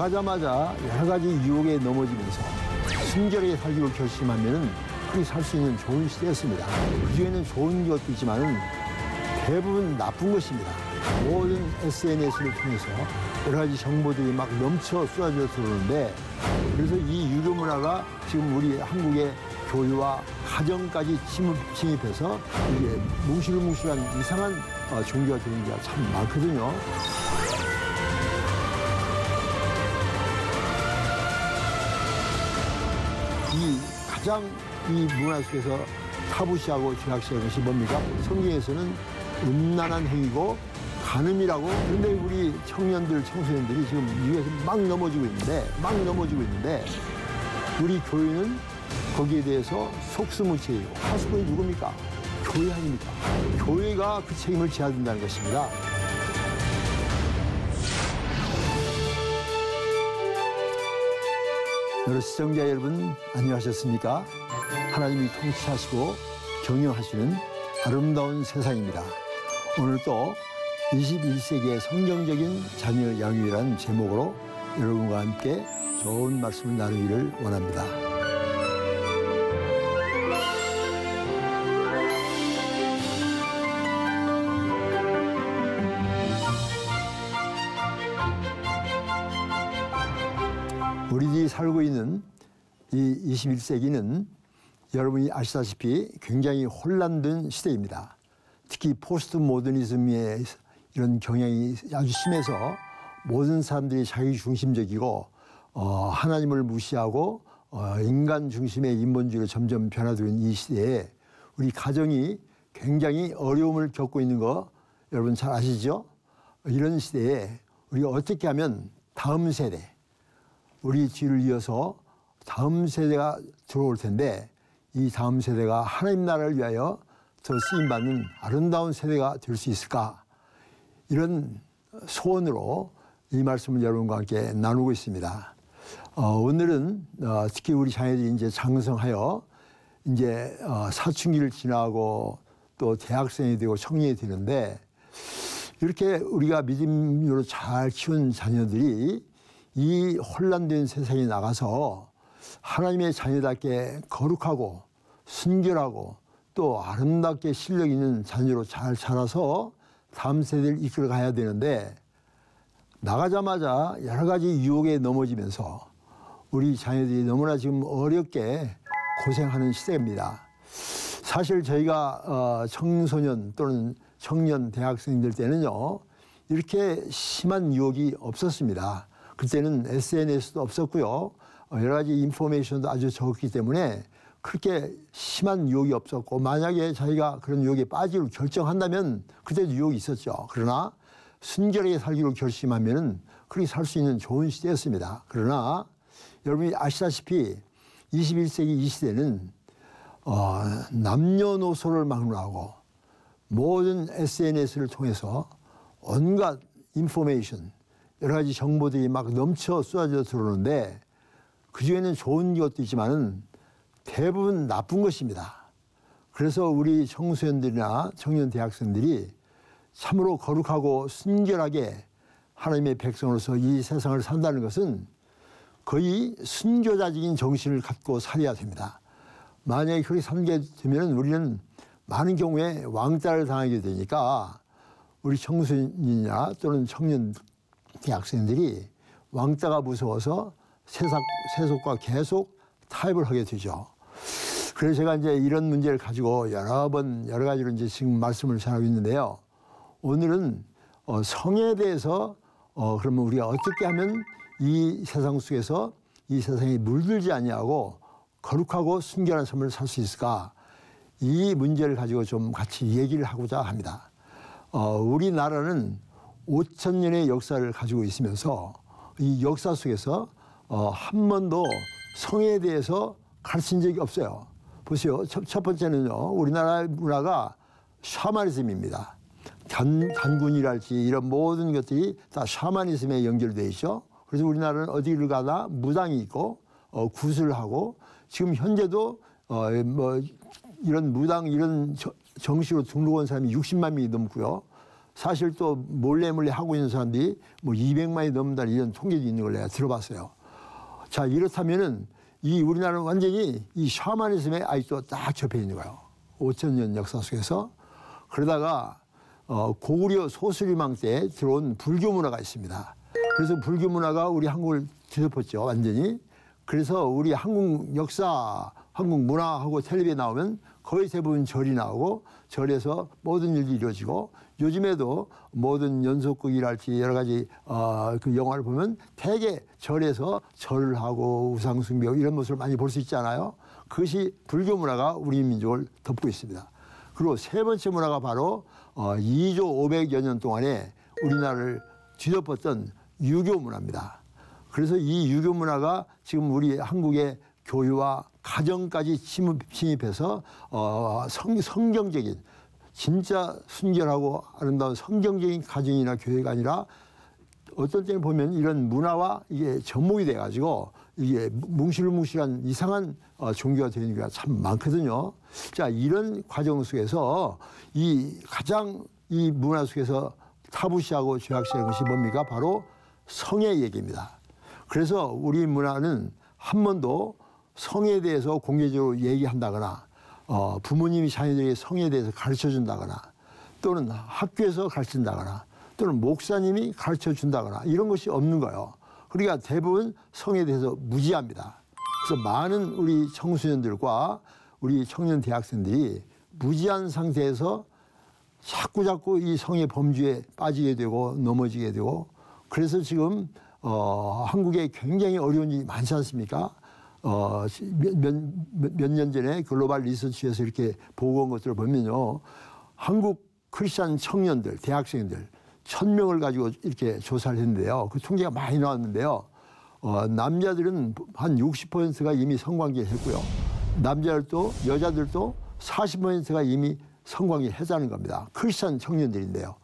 나가자마자 여러 가지 유혹에 넘어지면서 순결하게 살기로 결심하면은 그렇게 살 수 있는 좋은 시대였습니다. 그중에는 좋은 것도 있지만은 대부분 나쁜 것입니다. 모든 SNS를 통해서 여러 가지 정보들이 막 넘쳐 쏟아져 들어오는데, 그래서 이 유교 문화가 지금 우리 한국의 교회와 가정까지 침입해서 이게 뭉실뭉실한 이상한 종교가 되는 게 참 많거든요. 이 가장 이 문화 속에서 타부시하고 죄악시한 것이 뭡니까? 성경에서는 음란한 행위고 간음이라고. 그런데 우리 청년들, 청소년들이 지금 위에서 막 넘어지고 있는데 우리 교회는 거기에 대해서 속수무책이고 하수꾼이 누굽니까? 교회 아닙니까? 교회가 그 책임을 져야 된다는 것입니다. 여러 시청자 여러분, 안녕하셨습니까? 하나님이 통치하시고 경영하시는 아름다운 세상입니다. 오늘 또 21세기의 성경적인 자녀 양육이라는 제목으로 여러분과 함께 좋은 말씀을 나누기를 원합니다. 우리들이 살고 있는 이 21세기는 여러분이 아시다시피 굉장히 혼란된 시대입니다. 특히 포스트 모더니즘의 이런 경향이 아주 심해서 모든 사람들이 자기 중심적이고 하나님을 무시하고 인간 중심의 인본주의로 점점 변화되고 있는 이 시대에 우리 가정이 굉장히 어려움을 겪고 있는 거 여러분 잘 아시죠? 이런 시대에 우리가 어떻게 하면 다음 세대, 우리 뒤를 이어서 다음 세대가 들어올 텐데 이 다음 세대가 하나님 나라를 위하여 더 쓰임받는 아름다운 세대가 될 수 있을까? 이런 소원으로 이 말씀을 여러분과 함께 나누고 있습니다. 오늘은 특히 우리 자녀들이 이제 장성하여 이제 사춘기를 지나고 또 대학생이 되고 청년이 되는데, 이렇게 우리가 믿음으로 잘 키운 자녀들이 이 혼란된 세상에 나가서 하나님의 자녀답게 거룩하고 순결하고 또 아름답게 실력 있는 자녀로 잘 자라서 다음 세대를 이끌어 가야 되는데, 나가자마자 여러 가지 유혹에 넘어지면서 우리 자녀들이 너무나 지금 어렵게 고생하는 시대입니다. 사실 저희가 청소년 또는 청년 대학생들 때는요, 이렇게 심한 유혹이 없었습니다. 그때는 SNS도 없었고요, 여러 가지 인포메이션도 아주 적었기 때문에 그렇게 심한 유혹이 없었고, 만약에 자기가 그런 유혹에 빠지기로 결정한다면 그때도 유혹이 있었죠. 그러나 순결하게 살기로 결심하면은 그렇게 살 수 있는 좋은 시대였습니다. 그러나 여러분이 아시다시피 21세기 이 시대는 남녀노소를 막론하고 모든 SNS를 통해서 온갖 인포메이션, 여러 가지 정보들이 막 넘쳐 쏟아져 들어오는데, 그중에는 좋은 것도 있지만은 대부분 나쁜 것입니다. 그래서 우리 청소년들이나 청년 대학생들이 참으로 거룩하고 순결하게 하나님의 백성으로서 이 세상을 산다는 것은 거의 순교자적인 정신을 갖고 살아야 됩니다. 만약에 그렇게 살게 되면 우리는 많은 경우에 왕따를 당하게 되니까 우리 청소년이나 또는 청년 대학생들이 왕따가 무서워서 세속과 계속 타협을 하게 되죠. 그래서 제가 이제 이런 문제를 가지고 여러 가지로 이제 지금 말씀을 전하고 있는데요. 오늘은 성에 대해서 그러면 우리가 어떻게 하면 이 세상 속에서 이 세상에 물들지 아니하고 거룩하고 순결한 삶을 살 수 있을까? 이 문제를 가지고 좀 같이 얘기를 하고자 합니다. 우리나라는 5,000년의 역사를 가지고 있으면서 이 역사 속에서 한 번도 성에 대해서 가르친 적이 없어요. 보세요. 첫 번째는요, 우리나라 문화가 샤머니즘입니다. 단군이랄지 이런 모든 것들이 다 샤머니즘에 연결되어 있죠. 그래서 우리나라는 어디를 가나 무당이 있고 구슬을 하고, 지금 현재도 이런 무당 이런 정식으로 등록한 사람이 60만 명이 넘고요. 사실 또 몰래 하고 있는 사람들이 뭐 200만이 넘는다는 이런 통계도 있는 걸 내가 들어봤어요. 자, 이렇다면은 이 우리나라는 완전히 이 샤머니즘에 아직도 딱 접해 있는 거예요. 5,000년 역사 속에서. 그러다가 고구려 소수리망 때 들어온 불교 문화가 있습니다. 그래서 불교 문화가 우리 한국을 뒤덮었죠, 완전히. 그래서 우리 한국 역사, 한국 문화하고 텔레비에 나오면 거의 대부분 절이 나오고 절에서 모든 일이 이루어지고 요즘에도 모든 연속극이랄지 여러 가지 그 영화를 보면 대개 절에서 절을 하고 우상 숭배하고 이런 모습을 많이 볼 수 있잖아요. 그것이 불교 문화가 우리 민족을 덮고 있습니다. 그리고 세 번째 문화가 바로 2조 500여 년 동안에 우리나라를 뒤덮었던 유교 문화입니다. 그래서 이 유교 문화가 지금 우리 한국의 교회와 가정까지 침입해서 성경적인 진짜 순결하고 아름다운 성경적인 가정이나 교회가 아니라 어떤 때는 보면 이런 문화와 이게 접목이 돼가지고 이게 뭉실뭉실한 이상한 종교가 되는 경우가 참 많거든요. 자, 이런 과정 속에서 가장 이 문화 속에서 타부시하고 죄악시하는 것이 뭡니까? 바로 성의 얘기입니다. 그래서 우리 문화는 한 번도 성에 대해서 공개적으로 얘기한다거나 부모님이 자녀들에게 성에 대해서 가르쳐준다거나 또는 학교에서 가르친다거나 또는 목사님이 가르쳐준다거나 이런 것이 없는 거예요. 그러니까 대부분 성에 대해서 무지합니다. 그래서 많은 우리 청소년들과 우리 청년 대학생들이 무지한 상태에서 자꾸 이 성의 범주에 빠지게 되고 넘어지게 되고 그래서 지금 한국에 굉장히 어려운 일이 많지 않습니까? 몇 년 전에 글로벌 리서치에서 이렇게 보고한 것들을 보면요. 한국 크리스찬 청년들, 대학생들 1,000명을 가지고 이렇게 조사를 했는데요. 그 통계가 많이 나왔는데요. 남자들은 한 60%가 이미 성관계를 했고요. 남자들도 여자들도 40%가 이미 성관계를 했다는 겁니다. 크리스찬 청년들인데요.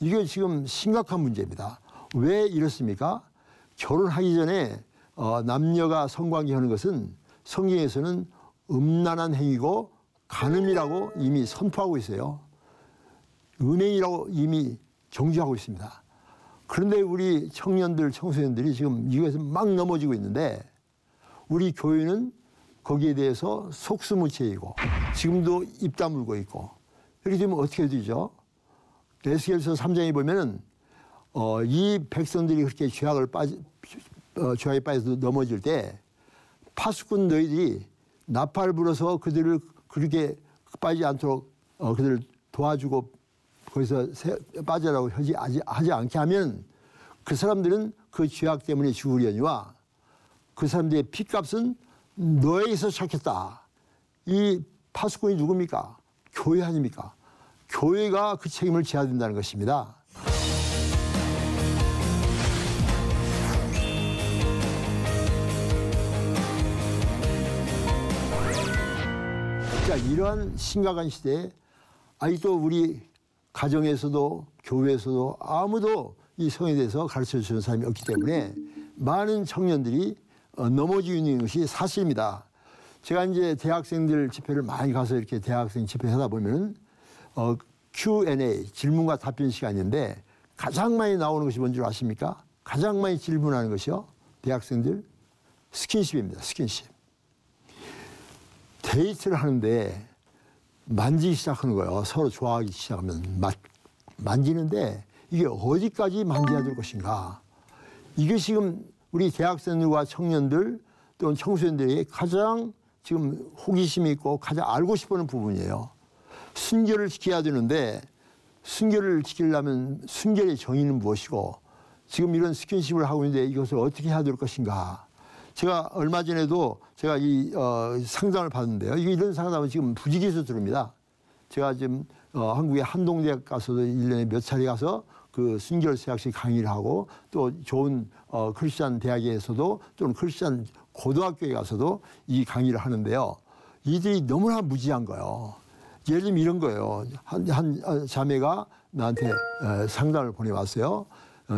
이게 지금 심각한 문제입니다. 왜 이렇습니까? 결혼하기 전에 남녀가 성관계하는 것은 성경에서는 음란한 행위고 간음이라고 이미 선포하고 있어요. 음행이라고 이미 정죄하고 있습니다. 그런데 우리 청년들, 청소년들이 지금 이것에 막 넘어지고 있는데 우리 교회는 거기에 대해서 속수무책이고 지금도 입 다물고 있고 이렇게 되면 어떻게 되죠? 에스겔서 3장에 보면은 이 백성들이 그렇게 죄악에 빠져서 넘어질 때 파수꾼 너희들이 나팔을 불어서 그들을 그렇게 빠지지 않도록 그들을 도와주고 거기서 빠져라고 하지 않게 하면 그 사람들은 그 죄악 때문에 죽으려니와 그 사람들의 핏값은 너에게서 찾겠다. 이 파수꾼이 누굽니까? 교회 아닙니까? 교회가 그 책임을 져야 된다는 것입니다. 자, 이러한 심각한 시대에 아직도 우리 가정에서도 교회에서도 아무도 이 성에 대해서 가르쳐주는 사람이 없기 때문에 많은 청년들이 넘어지고 있는 것이 사실입니다. 제가 이제 대학생들 집회를 많이 가서 이렇게 대학생 집회 하다 보면 Q&A, 질문과 답변 시간인데 가장 많이 나오는 것이 뭔지 아십니까? 가장 많이 질문하는 것이요. 대학생들 스킨십입니다. 스킨십. 데이트를 하는데 만지기 시작하는 거예요. 서로 좋아하기 시작하면 만지는데 이게 어디까지 만져야 될 것인가. 이게 지금 우리 대학생들과 청년들 또는 청소년들이 가장 지금 호기심이 있고 가장 알고 싶어하는 부분이에요. 순결을 지켜야 되는데 순결을 지키려면 순결의 정의는 무엇이고 지금 이런 스킨십을 하고 있는데 이것을 어떻게 해야 될 것인가. 제가 얼마 전에도 제가 이 상담을 받았는데요. 이런 상담은 지금 부지기수 들읍니다. 제가 지금 한국의 한동대학 가서도 1년에 몇 차례 가서 그 순결수학식 강의를 하고 또 좋은 크리스찬 대학에서도 또는 크리스찬 고등학교에 가서도 이 강의를 하는데요. 이들이 너무나 무지한 거예요. 예를 들면 이런 거예요. 한 자매가 나한테 상담을 보내왔어요.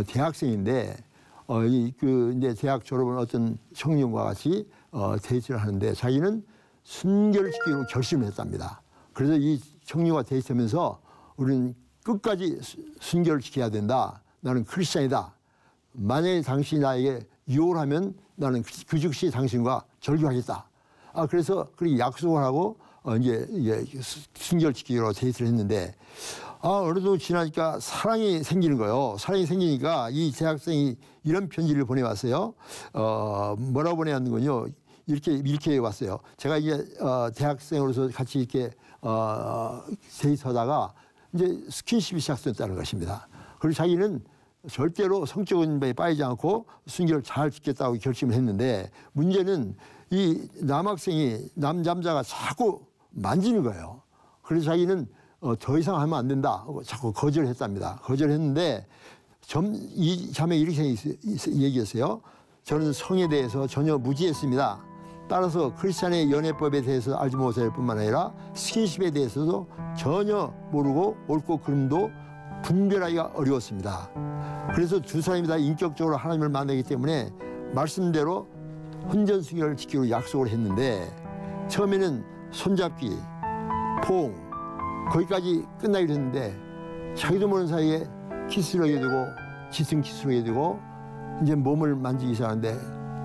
대학생인데 이제 대학 졸업한 어떤 청년과 같이 데이트를 하는데 자기는 순결을 지키기로 결심을 했답니다. 그래서 이 청년과 데이트하면서 우리는 끝까지 순결을 지켜야 된다. 나는 크리스찬이다. 만약에 당신이 나에게 유혹을 하면 나는 그 즉시 당신과 절교하겠다. 그래서 그렇게 약속을 하고 이제 순결을 지키기로 데이트를 했는데 어느 정도 지나니까 사랑이 생기는 거예요. 사랑이 생기니까 이 대학생이 이런 편지를 보내왔어요. 뭐라고 보내왔는군요. 이렇게 왔어요. 제가 이제 대학생으로서 같이 이렇게 데이트하다가 이제 스킨십이 시작됐다는 것입니다. 그리고 자기는 절대로 성적인 바에 빠지지 않고 순결을 잘 지켰다고 결심을 했는데 문제는 이 남자가 자꾸 만지는 거예요. 그래서 자기는 더 이상 하면 안 된다 하고 자꾸 거절을 했답니다. 거절했는데 이 자매 이렇게 얘기했어요. 저는 성에 대해서 전혀 무지했습니다. 따라서 크리스찬의 연애법에 대해서 알지 못할 뿐만 아니라 스킨십에 대해서도 전혀 모르고 옳고 그름도 분별하기가 어려웠습니다. 그래서 두 사람이 다 인격적으로 하나님을 만나기 때문에 말씀대로 혼전순결을 지키기로 약속을 했는데 처음에는 손잡기, 포옹 거기까지 끝나기로 했는데 자기도 모르는 사이에 키스를 하게 되고 짙은 키스를 하게 되고 이제 몸을 만지기 시작하는데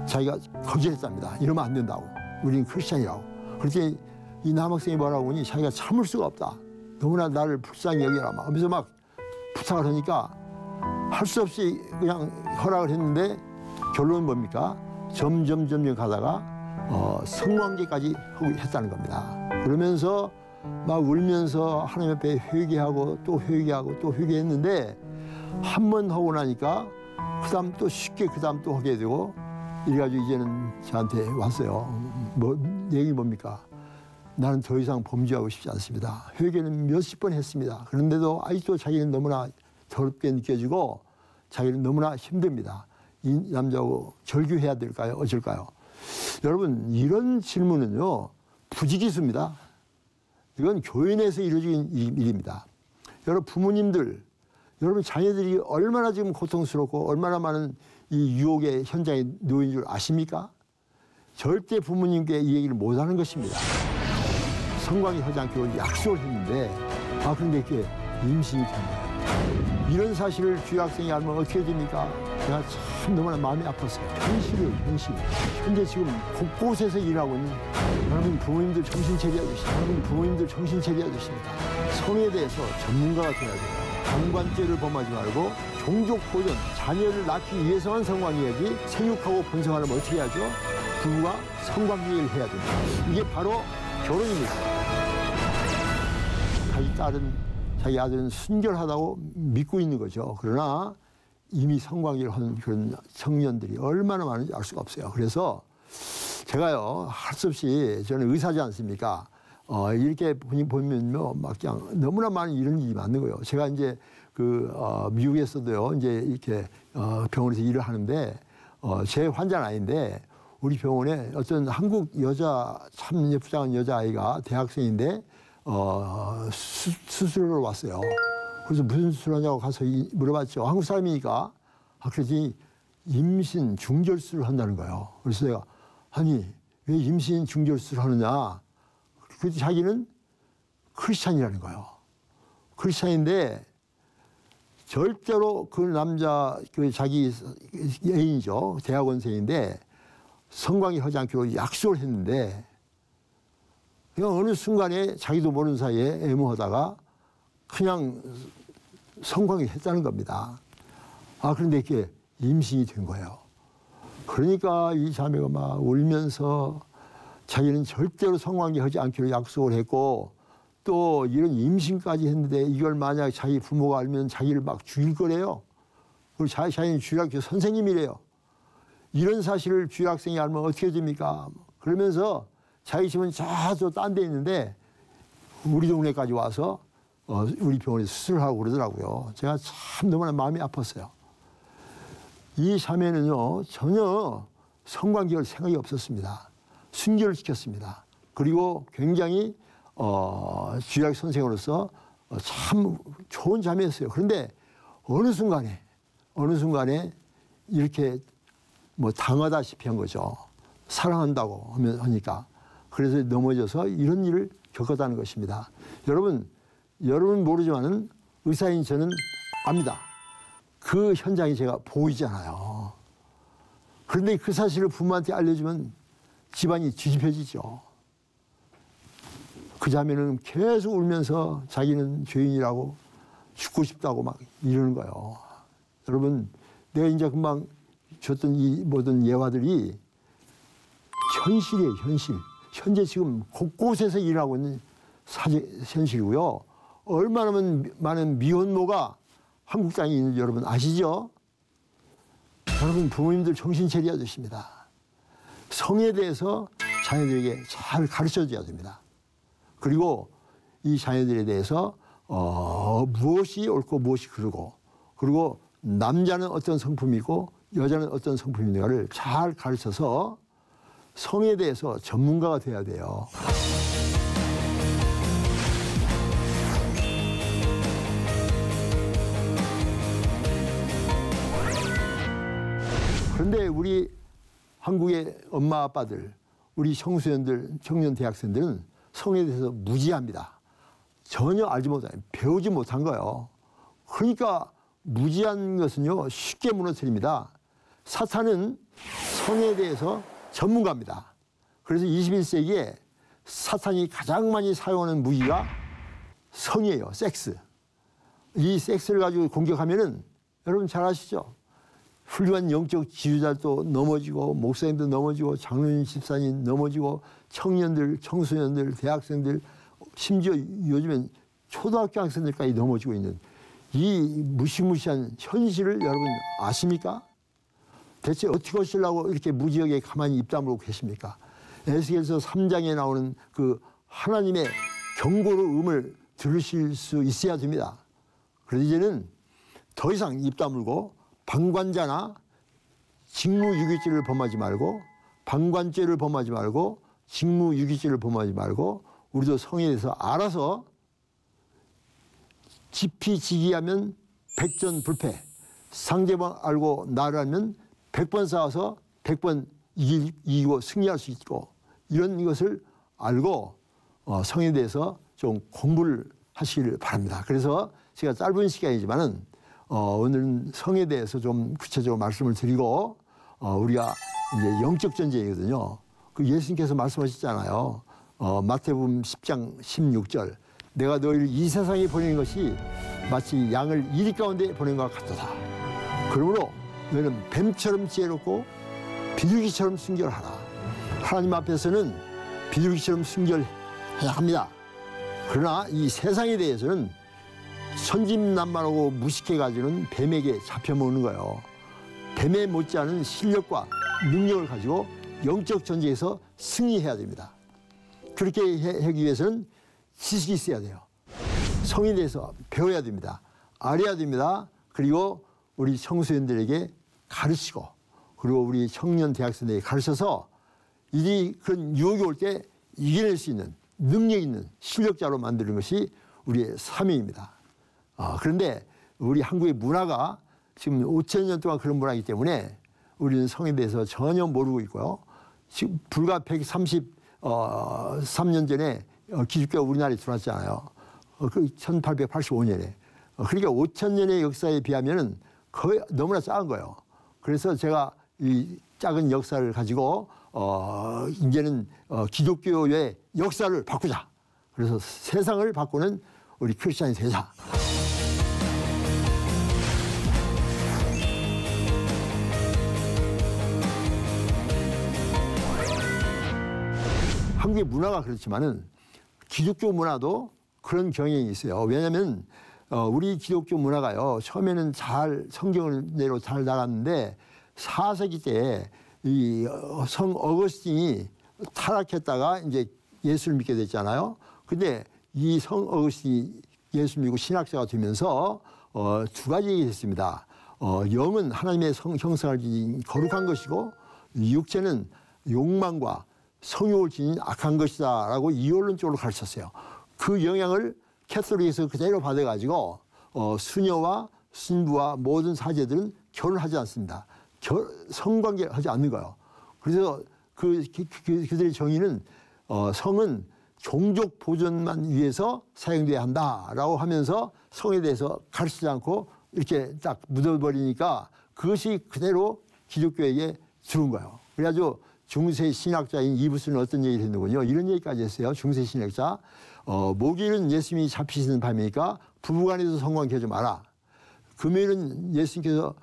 자기가 거절했답니다. 이러면 안 된다고. 우리는 크리스찬이라고. 그랬더니 이 남학생이 뭐라고 하니 자기가 참을 수가 없다. 너무나 나를 불쌍히 여겨라. 막 하면서 막 부탁을 하니까 할 수 없이 그냥 허락을 했는데 결론은 뭡니까? 점점 가다가 성관계까지 했다는 겁니다. 그러면서 막 울면서 하나님 앞에 회개하고 또 회개하고 또 회개했는데 한 번 하고 나니까 그다음 또 쉽게 그다음 또 하게 되고 이래가지고 이제는 저한테 왔어요. 얘기 뭡니까? 나는 더 이상 범죄하고 싶지 않습니다. 회개는 몇십 번 했습니다. 그런데도 아직도 자기는 너무나 더럽게 느껴지고 자기는 너무나 힘듭니다. 이 남자하고 절규해야 될까요? 어쩔까요? 여러분 이런 질문은요 부지기수입니다. 이건 교회 내에서 이루어진 일입니다. 여러분 부모님들, 여러분 자녀들이 얼마나 지금 고통스럽고 얼마나 많은 이 유혹의 현장에 놓인 줄 아십니까? 절대 부모님께 이 얘기를 못하는 것입니다. 성관계 하지 않기로 약속을 했는데 그런데 이렇게 임신이 된 거예요. 이런 사실을 주학생이 알면 어떻게 됩니까? 제가 참 너무나 마음이 아팠어요. 현실. 현재 지금 곳곳에서 일하고 있는 여러분 부모님들 정신 차려야 되십니다. 성에 대해서 전문가가 돼야 돼요. 강관죄를 범하지 말고 종족 보존, 자녀를 낳기 위해서만 성관계해야지 생육하고 번성하려면 어떻게 해야죠? 부부가 성관계를 해야 됩니다. 이게 바로 결혼입니다. 자기 아들은 순결하다고 믿고 있는 거죠. 그러나 이미 성관계를 하는 그런 청년들이 얼마나 많은지 알 수가 없어요. 그래서 제가요, 할 수 없이 저는 의사지 않습니까? 이렇게 보면 막 그냥 너무나 많은 이런 일이 많은 거예요. 제가 이제 미국에서도요, 이제 이렇게 병원에서 일을 하는데 제 환자는 아닌데 우리 병원에 어떤 한국 여자 참 예쁘장한 여자아이가 대학생인데 수술을 왔어요. 그래서 무슨 수술하냐고 가서 물어봤죠. 한국 사람이니까. 그랬더니 임신 중절수를 한다는 거예요. 그래서 내가 아니 왜 임신 중절수를 하느냐. 그래서 자기는 크리스찬이라는 거예요. 크리스찬인데 절대로 그 남자 자기 애인이죠. 대학원생인데 성관계 하지 않기로 약속을 했는데 그냥 어느 순간에 자기도 모르는 사이에 애무하다가 그냥 성관계 했다는 겁니다. 그런데 이렇게 임신이 된 거예요. 그러니까 이 자매가 막 울면서 자기는 절대로 성관계 하지 않기로 약속을 했고 또 이런 임신까지 했는데 이걸 만약 자기 부모가 알면 자기를 막 죽일 거래요. 그리고 자기는 주일학교 선생님이래요. 이런 사실을 주일학생이 알면 어떻게 됩니까? 그러면서 자기 집은 저쪽 딴 데 있는데 우리 동네까지 와서 우리 병원에서 수술을 하고 그러더라고요. 제가 참 너무나 마음이 아팠어요. 이 자매는요 전혀 성관계할 생각이 없었습니다. 순결을 지켰습니다. 그리고 굉장히 주일학교 선생으로서 참 좋은 자매였어요. 그런데 어느 순간에 이렇게 당하다시피 한 거죠. 사랑한다고 하니까. 그래서 넘어져서 이런 일을 겪었다는 것입니다. 여러분 모르지만은 의사인 저는 압니다. 그 현장이 제가 보이잖아요. 그런데 그 사실을 부모한테 알려주면 집안이 뒤집혀지죠. 그 자매는 계속 울면서 자기는 죄인이라고 죽고 싶다고 막 이러는 거예요. 여러분, 내가 이제 금방 줬던 이 모든 예화들이 현실이에요, 현실. 현재 지금 곳곳에서 일어나고 있는 현실이고요. 얼마나 많은 미혼모가 한국 땅에 있는지 여러분 아시죠? 여러분, 부모님들 정신 차려야 되십니다. 성에 대해서 자녀들에게 잘 가르쳐줘야 됩니다. 그리고 이 자녀들에 대해서 무엇이 옳고 무엇이 그르고, 그리고 남자는 어떤 성품이고 여자는 어떤 성품인가를 잘 가르쳐서 성에 대해서 전문가가 돼야 돼요. 그런데 우리 한국의 엄마 아빠들, 우리 청소년들, 청년 대학생들은 성에 대해서 무지합니다. 전혀 알지 못한, 배우지 못한 거예요. 그러니까 무지한 것은요, 쉽게 무너뜨립니다. 사탄은 성에 대해서 전문가입니다. 그래서 21세기에 사탄이 가장 많이 사용하는 무기가 성이에요. 섹스. 이 섹스를 가지고 공격하면은 여러분 잘 아시죠? 훌륭한 영적 지도자도 넘어지고, 목사님도 넘어지고, 장로님, 집사님 넘어지고, 청년들, 청소년들, 대학생들, 심지어 요즘엔 초등학교 학생들까지 넘어지고 있는 이 무시무시한 현실을 여러분 아십니까? 대체 어떻게 하시려고 이렇게 무지하게 가만히 입 다물고 계십니까? 에스겔서 3장에 나오는 그 하나님의 경고의 음을 들으실 수 있어야 됩니다. 그래서 이제는 더 이상 입 다물고 방관자나 직무유기죄를 범하지 말고, 방관죄를 범하지 말고, 직무유기죄를 범하지 말고, 우리도 성에 대해서 알아서 지피지기하면 백전불패, 상대방 알고 나를 알면 100번 싸워서 100번 이기고 승리할 수 있고, 이런 것을 알고 성에 대해서 좀 공부를 하시길 바랍니다. 그래서 제가 짧은 시간이지만은 오늘은 성에 대해서 좀 구체적으로 말씀을 드리고, 우리가 이제 영적 전쟁이거든요. 그 예수님께서 말씀하셨잖아요. 마태복음 10장 16절. 내가 너희를 이 세상에 보내는 것이 마치 양을 이리 가운데 보낸 것과 같도다. 그러므로 너희는 뱀처럼 지혜롭고 비둘기처럼 순결하라. 하나님 앞에서는 비둘기처럼 순결해야 합니다. 그러나 이 세상에 대해서는 천진난만하고 무식해가지고는 뱀에게 잡혀먹는 거예요. 뱀에 못지않은 실력과 능력을 가지고 영적 전쟁에서 승리해야 됩니다. 그렇게 하기 위해서는 지식이 있어야 돼요. 성에 대해서 배워야 됩니다. 알아야 됩니다. 그리고 우리 청소년들에게 가르치고, 그리고 우리 청년 대학생들에게 가르쳐서 이 그런 유혹이 올 때 이겨낼 수 있는 능력 있는 실력자로 만드는 것이 우리의 사명입니다. 그런데 우리 한국의 문화가 지금 5,000년 동안 그런 문화이기 때문에 우리는 성에 대해서 전혀 모르고 있고요. 지금 불과 133년 전에 기독교가 우리나라에 들어왔잖아요. 그 1885년에. 그러니까 5,000년의 역사에 비하면은 거의 너무나 작은 거예요. 그래서 제가 이 작은 역사를 가지고 이제는 기독교의 역사를 바꾸자. 그래서 세상을 바꾸는 우리 크리스찬이 되자. 한국의 문화가 그렇지만은 기독교 문화도 그런 경향이 있어요. 왜냐하면 우리 기독교 문화가요, 처음에는 잘 성경대로 잘 나갔는데 4세기 때 이 성 어거스틴이 타락했다가 이제 예수를 믿게 됐잖아요. 근데 이 성 어거스틴이 예수 믿고 신학자가 되면서 두 가지 얘기 했습니다. 영은 하나님의 형상을 지닌 거룩한 것이고, 육체는 욕망과 성욕을 지닌 악한 것이다 라고 이원론적으로 가르쳤어요. 그 영향을 캐톨릭에서 그대로 받아가지고 수녀와 신부와 모든 사제들은 결혼하지 않습니다. 성관계를 하지 않는 거예요. 그래서 그들의 정의는 성은 종족 보존만 위해서 사용돼야 한다라고 하면서 성에 대해서 가르치지 않고 이렇게 딱 묻어버리니까 그것이 그대로 기독교에게 들어온 거예요. 그래가지고 중세 신학자인 이브스는 어떤 얘기를 했는군요. 이런 얘기까지 했어요. 중세 신학자. 목요일은 예수님이 잡히시는 밤이니까 부부간에도 성관계 하지 마라. 금요일은 예수님께서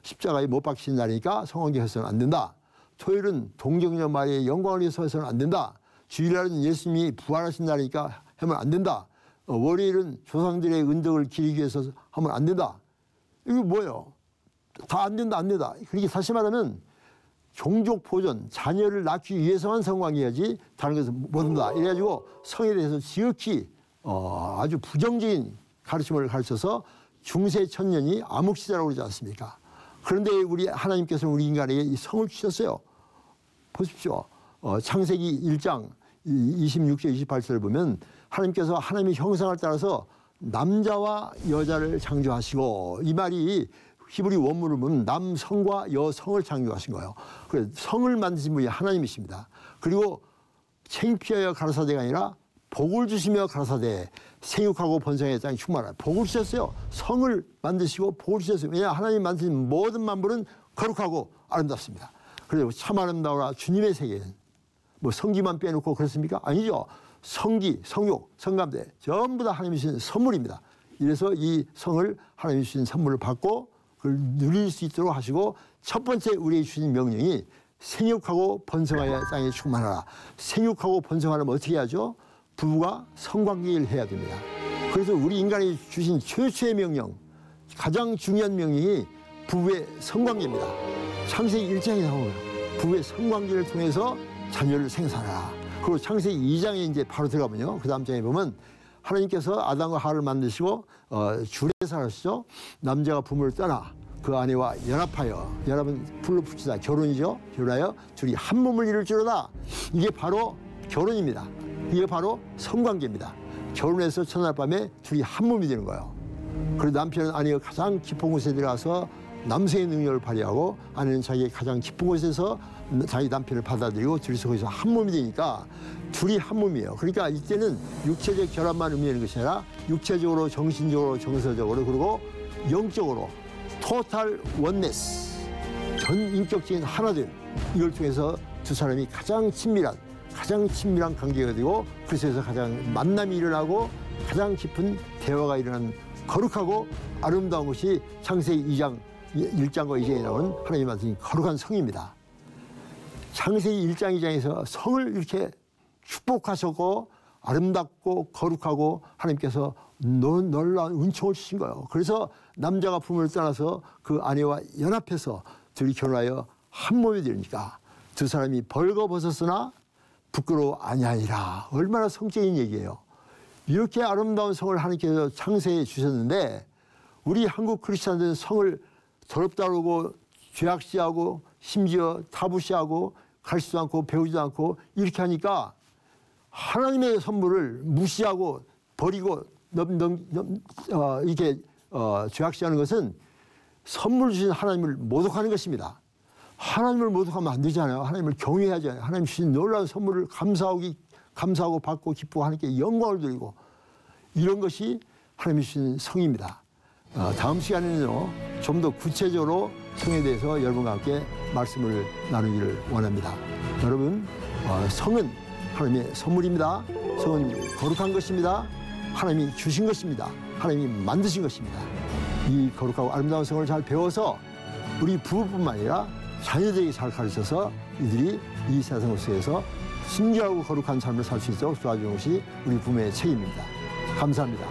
십자가에 못 박히신 날이니까 성관계 해서는 안 된다. 토요일은 동정녀 마리아의 영광을 위해서 해서는 안 된다. 주일날은 예수님이 부활하신 날이니까 하면 안 된다. 월요일은 조상들의 은덕을 기리기 위해서 하면 안 된다. 이거 뭐예요? 다 안 된다, 안 된다. 그렇게 다시 말하면 종족 보존, 자녀를 낳기 위해서만 성관계해야지 다른 것은 못 한다. 이래가지고 성에 대해서 지극히 아주 부정적인 가르침을 가르쳐서 중세 천년이 암흑시대라고 그러지 않습니까? 그런데 우리 하나님께서는 우리 인간에게 이 성을 주셨어요. 보십시오. 창세기 1장 26절 28절을 보면 하나님께서 하나님의 형상을 따라서 남자와 여자를 창조하시고, 이 말이 히브리 원문을 보면 남성과 여성을 창조하신 거예요. 그래서 성을 만드신 분이 하나님이십니다. 그리고 창피하여 가라사대가 아니라 복을 주시며 가라사대, 생육하고 번성의 땅에 충만하라. 복을 주셨어요. 성을 만드시고 복을 주셨어요. 왜냐, 하나님 만드신 모든 만물은 거룩하고 아름답습니다. 그래서 참 아름다워라 주님의 세계는. 뭐 성기만 빼놓고 그렇습니까? 아니죠. 성기, 성욕, 성감대 전부 다 하나님이 주신 선물입니다. 이래서 이 성을 하나님이 주신 선물을 받고 그걸 누릴 수 있도록 하시고, 첫 번째 우리에게 주신 명령이 생육하고 번성하여 땅에 충만하라. 생육하고 번성하려면 어떻게 해야죠? 부부가 성관계를 해야 됩니다. 그래서 우리 인간이 주신 최초의 명령, 가장 중요한 명령이 부부의 성관계입니다. 창세기 1장에 나오면 부부의 성관계를 통해서 자녀를 생산하라. 그리고 창세기 2장에 이제 바로 들어가면요, 그 다음 장에 보면 하나님께서 아담과 하와를 만드시고 줄에 살았죠. 남자가 부모를 떠나 그 아내와 연합하여, 연합은 풀로 붙이다 결혼이죠. 결혼하여 둘이 한 몸을 이룰지로다. 이게 바로 결혼입니다. 이게 바로 성관계입니다. 결혼해서 첫날 밤에 둘이 한 몸이 되는 거예요. 그리고 남편은 아내가 가장 깊은 곳에 들어가서 남성의 능력을 발휘하고, 아내는 자기의 가장 깊은 곳에서 자기 남편을 받아들이고 둘이서 거기서 한 몸이 되니까 둘이 한 몸이에요. 그러니까 이때는 육체적 결합만 의미하는 것이 아니라 육체적으로, 정신적으로, 정서적으로, 그리고 영적으로 토탈 원네스, 전 인격적인 하나됨, 이걸 통해서 두 사람이 가장 친밀한 관계가 되고, 그래서 가장 만남이 일어나고 가장 깊은 대화가 일어나는 거룩하고 아름다운 것이 창세기 2장 1장과 2장에 나오는 하나님 만드신 거룩한 성입니다. 창세기 1장 2장에서 성을 이렇게 축복하셨고 아름답고 거룩하고 하나님께서 놀라운 은총을 주신 거예요. 그래서 남자가 부모를 떠나서 그 아내와 연합해서 둘이 결혼하여 한 몸이 되니까 두 사람이 벌거벗었으나 부끄러워 아니하니라. 얼마나 성적인 얘기예요. 이렇게 아름다운 성을 하나님께서 창세해 주셨는데, 우리 한국 크리스찬들은 성을 더럽다 그러고 죄악시하고 심지어 타부시하고 가르치지도 않고 배우지도 않고 이렇게 하니까 하나님의 선물을 무시하고 버리고 이렇게 죄악시하는 것은 선물 주신 하나님을 모독하는 것입니다. 하나님을 모독하면 안 되잖아요. 하나님을 경외하잖아요. 하나님 주신 놀라운 선물을 감사하고 받고 기쁘고 하나님께 영광을 드리고, 이런 것이 하나님이 주신 성입니다. 다음 시간에는요, 좀 더 구체적으로 성에 대해서 여러분과 함께 말씀을 나누기를 원합니다. 여러분, 성은 하나님의 선물입니다. 성은 거룩한 것입니다. 하나님이 주신 것입니다. 하나님이 만드신 것입니다. 이 거룩하고 아름다운 성을 잘 배워서 우리 부부뿐만 아니라 자녀들에게 잘 가르쳐서 이들이 이 세상 속에서 순결하고 거룩한 삶을 살 수 있도록 도와주는 것이 우리 부모의 책임입니다. 감사합니다.